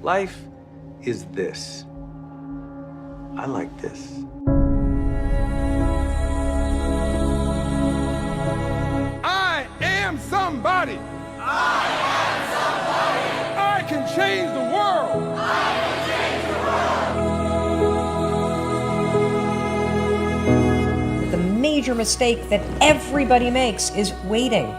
Life is this. I like this. I am somebody. I am somebody. I can change the world. I can change the world. The major mistake that everybody makes is waiting.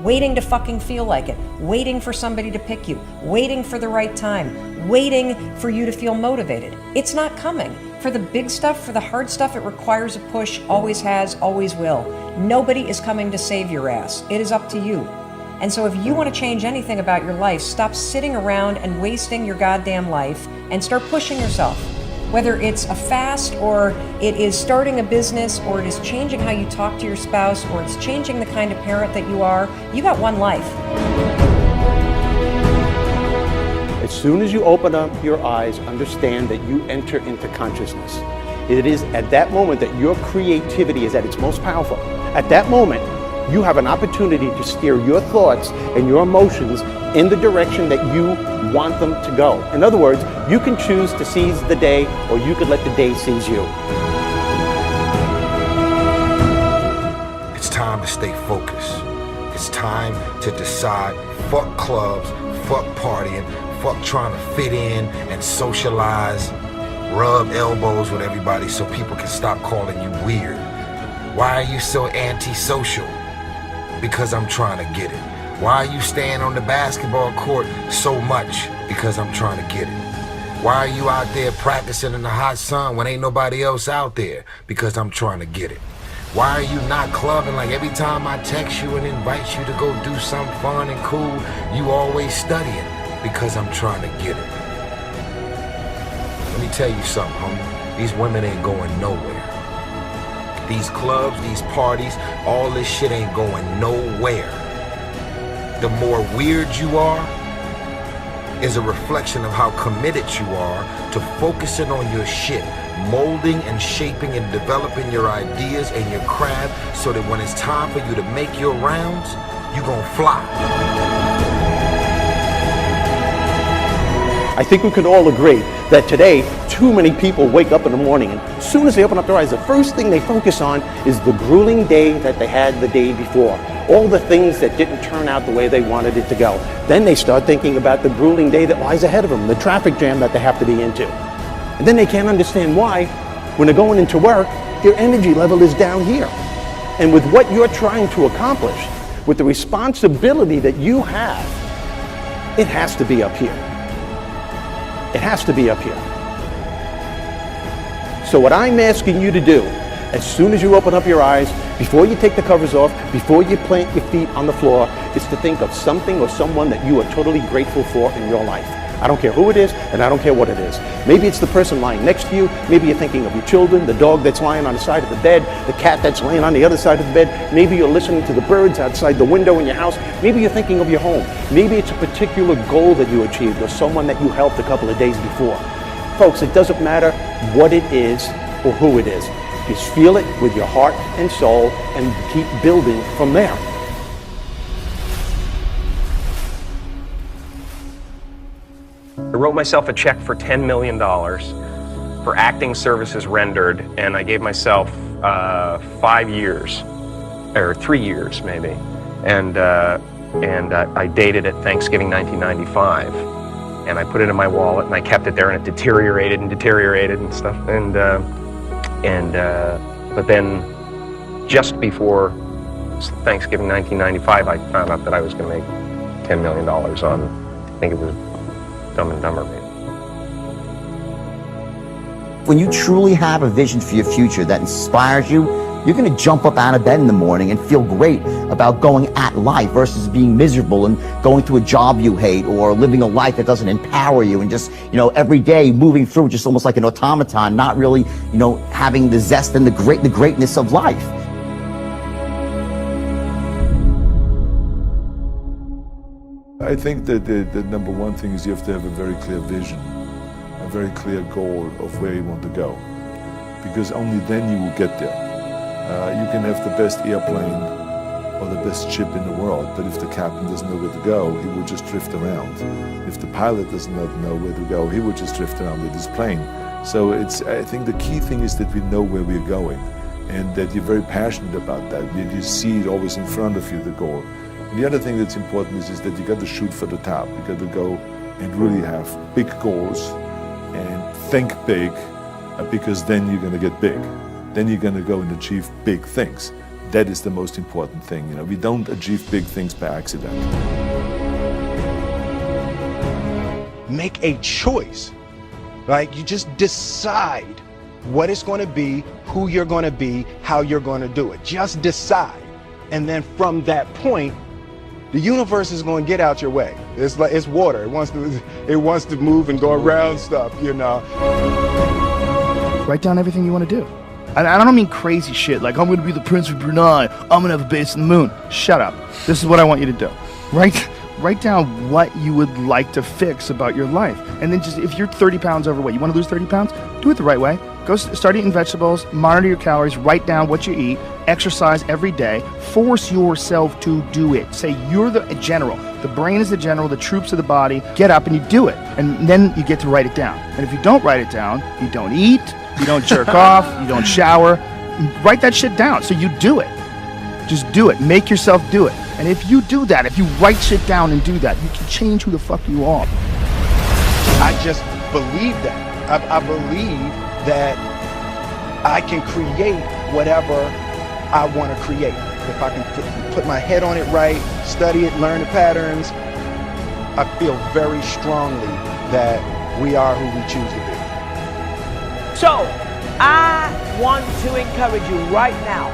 Waiting to fucking feel like it. Waiting for somebody to pick you. Waiting for the right time. Waiting for you to feel motivated. It's not coming. For the big stuff, for the hard stuff, it requires a push, always has, always will. Nobody is coming to save your ass. It is up to you. And so if you want to change anything about your life, stop sitting around and wasting your goddamn life and start pushing yourself. Whether it's a fast, or it is starting a business, or it is changing how you talk to your spouse, or it's changing the kind of parent that you are, you got one life. As soon as you open up your eyes, understand that you enter into consciousness. It is at that moment that your creativity is at its most powerful. At that moment, you have an opportunity to steer your thoughts and your emotions in the direction that you want them to go. In other words, you can choose to seize the day, or you could let the day seize you. It's time to stay focused. It's time to decide, fuck clubs, fuck partying, fuck trying to fit in and socialize, rub elbows with everybody so people can stop calling you weird. Why are you so antisocial? Because I'm trying to get it. Why are you staying on the basketball court so much? Because I'm trying to get it. Why are you out there practicing in the hot sun when ain't nobody else out there? Because I'm trying to get it. Why are you not clubbing? Like every time I text you and invite you to go do something fun and cool, you always studying. Because I'm trying to get it. Let me tell you something, homie. These women ain't going nowhere. These clubs, these parties, all this shit ain't going nowhere. The more weird you are is a reflection of how committed you are to focusing on your shit, molding and shaping and developing your ideas and your craft so that when it's time for you to make your rounds, you gonna fly. I think we can all agree that today, too many people wake up in the morning, and as soon as they open up their eyes, the first thing they focus on is the grueling day that they had the day before. All the things that didn't turn out the way they wanted it to go. Then they start thinking about the grueling day that lies ahead of them, the traffic jam that they have to be into. And then they can't understand why, when they're going into work, their energy level is down here. And with what you're trying to accomplish, with the responsibility that you have, it has to be up here. It has to be up here. So what I'm asking you to do, as soon as you open up your eyes, before you take the covers off, before you plant your feet on the floor, is to think of something or someone that you are totally grateful for in your life. I don't care who it is, and I don't care what it is. Maybe it's the person lying next to you. Maybe you're thinking of your children, the dog that's lying on the side of the bed, the cat that's laying on the other side of the bed. Maybe you're listening to the birds outside the window in your house. Maybe you're thinking of your home. Maybe it's a particular goal that you achieved or someone that you helped a couple of days before. Folks, it doesn't matter what it is or who it is. Just feel it with your heart and soul and keep building from there. I wrote myself a check for $10 million for acting services rendered, and I gave myself 5 years, or 3 years maybe, and I dated it Thanksgiving 1995, and I put it in my wallet, and I kept it there, and it deteriorated and stuff, but then just before Thanksgiving 1995, I found out that I was going to make $10 million on, I think it was Dumb and Dumber, maybe. When you truly have a vision for your future that inspires you, you're going to jump up out of bed in the morning and feel great about going at life versus being miserable and going to a job you hate or living a life that doesn't empower you and just, every day moving through just almost like an automaton, not really, having the zest and the greatness of life. I think that the number one thing is you have to have a very clear vision, a very clear goal of where you want to go, because only then you will get there. You can have the best airplane, or the best ship in the world, but if the captain doesn't know where to go, he will just drift around. If the pilot doesn't know where to go, he will just drift around with his plane. So I think the key thing is that we know where we're going, and that you're very passionate about that. You see it always in front of you, the goal. And the other thing that's important is that you got to shoot for the top. You got to go and really have big goals and think big, because then you're going to get big. Then you're going to go and achieve big things. That is the most important thing. We don't achieve big things by accident. Make a choice. Like, you just decide what it's going to be, who you're going to be, how you're going to do it. Just decide. And then from that point, the universe is going to get out your way. It's like, it's water. It wants to move and go around stuff, Write down everything you want to do. And I don't mean crazy shit like, I'm going to be the Prince of Brunei, I'm going to have a base on the moon. Shut up. This is what I want you to do. Write down what you would like to fix about your life. And then just, if you're 30 pounds overweight, you want to lose 30 pounds? Do it the right way. Go start eating vegetables, monitor your calories, write down what you eat, exercise every day, force yourself to do it. Say you're the general. The brain is the general, the troops of the body. Get up and you do it. And then you get to write it down. And if you don't write it down, you don't eat, you don't jerk off, you don't shower. Write that shit down so you do it. Just do it. Make yourself do it. And if you do that, if you write shit down and do that, you can change who the fuck you are. I just believe that. I believe that I can create whatever I want to create. If I can put my head on it right, study it, learn the patterns, I feel very strongly that we are who we choose to be. So, I want to encourage you right now,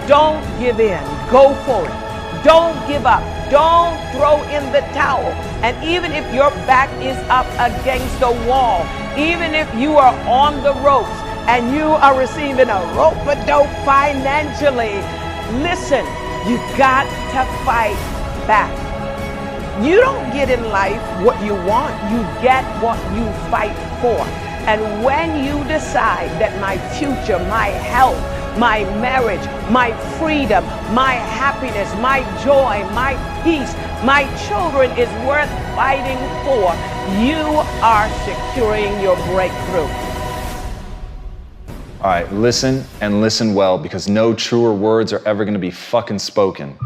don't give in, go for it. Don't give up, don't throw in the towel. And even if your back is up against the wall, even if you are on the ropes and you are receiving a rope-a-dope financially, listen, you got to fight back. You don't get in life what you want, you get what you fight for. And when you decide that my future, my health, my marriage, my freedom, my happiness, my joy, my peace, my children is worth fighting for, you are securing your breakthrough. All right, listen and listen well, because no truer words are ever going to be fucking spoken.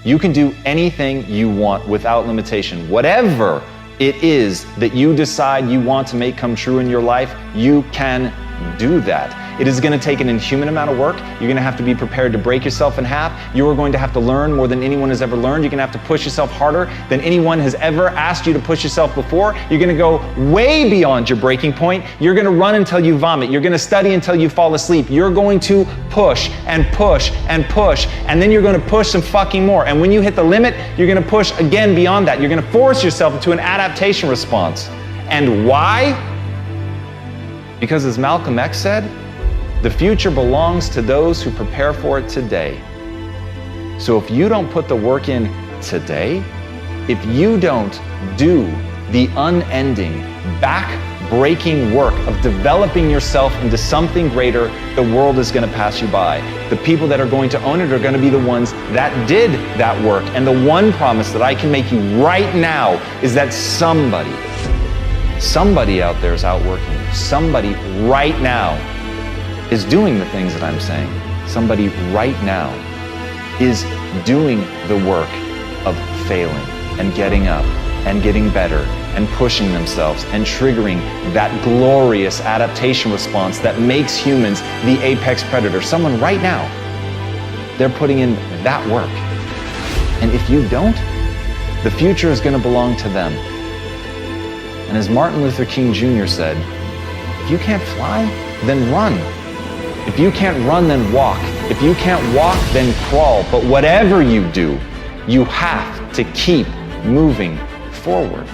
You can do anything you want without limitation. Whatever it is that you decide you want to make come true in your life, you can do that. It is going to take an inhuman amount of work. You're going to have to be prepared to break yourself in half. You are going to have to learn more than anyone has ever learned. You're going to have to push yourself harder than anyone has ever asked you to push yourself before. You're going to go way beyond your breaking point. You're going to run until you vomit. You're going to study until you fall asleep. You're going to push and push and push, and then you're going to push some fucking more. And when you hit the limit, you're going to push again beyond that. You're going to force yourself into an adaptation response. And why? Because as Malcolm X said, the future belongs to those who prepare for it today. So if you don't put the work in today, if you don't do the unending, back-breaking work of developing yourself into something greater, the world is going to pass you by. The people that are going to own it are going to be the ones that did that work. And the one promise that I can make you right now is that somebody out there is outworking you. Somebody right now is doing the things that I'm saying. Somebody right now is doing the work of failing and getting up and getting better and pushing themselves and triggering that glorious adaptation response that makes humans the apex predator. Someone right now, they're putting in that work. And if you don't, the future is going to belong to them. And as Martin Luther King Jr. said, if you can't fly, then run. If you can't run, then walk. If you can't walk, then crawl. But whatever you do, you have to keep moving forward.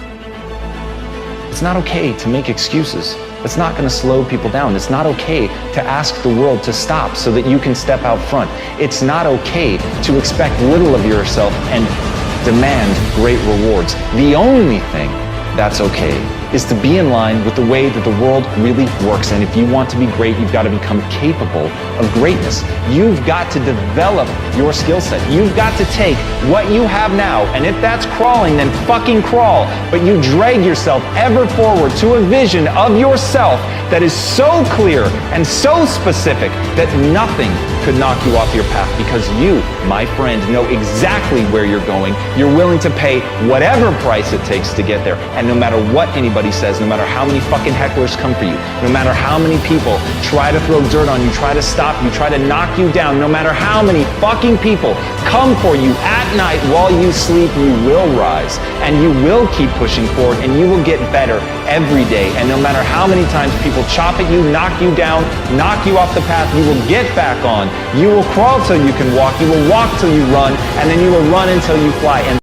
It's not okay to make excuses. It's not going to slow people down. It's not okay to ask the world to stop so that you can step out front. It's not okay to expect little of yourself and demand great rewards. The only thing that's okay is to be in line with the way that the world really works. And if you want to be great, you've got to become capable of greatness. You've got to develop your skill set. You've got to take what you have now, and if that's crawling, then fucking crawl. But you drag yourself ever forward to a vision of yourself that is so clear and so specific that nothing could knock you off your path, because you, my friend, know exactly where you're going. You're willing to pay whatever price it takes to get there. And no matter what anybody says, no matter how many fucking hecklers come for you, no matter how many people try to throw dirt on you, try to stop you, try to knock you down, no matter how many fucking people come for you at night while you sleep, you will rise and you will keep pushing forward and you will get better every day. And no matter how many times people chop at you, knock you down, knock you off the path, you will get back on. You will crawl till you can walk. You will walk till you run, and then you will run until you fly. And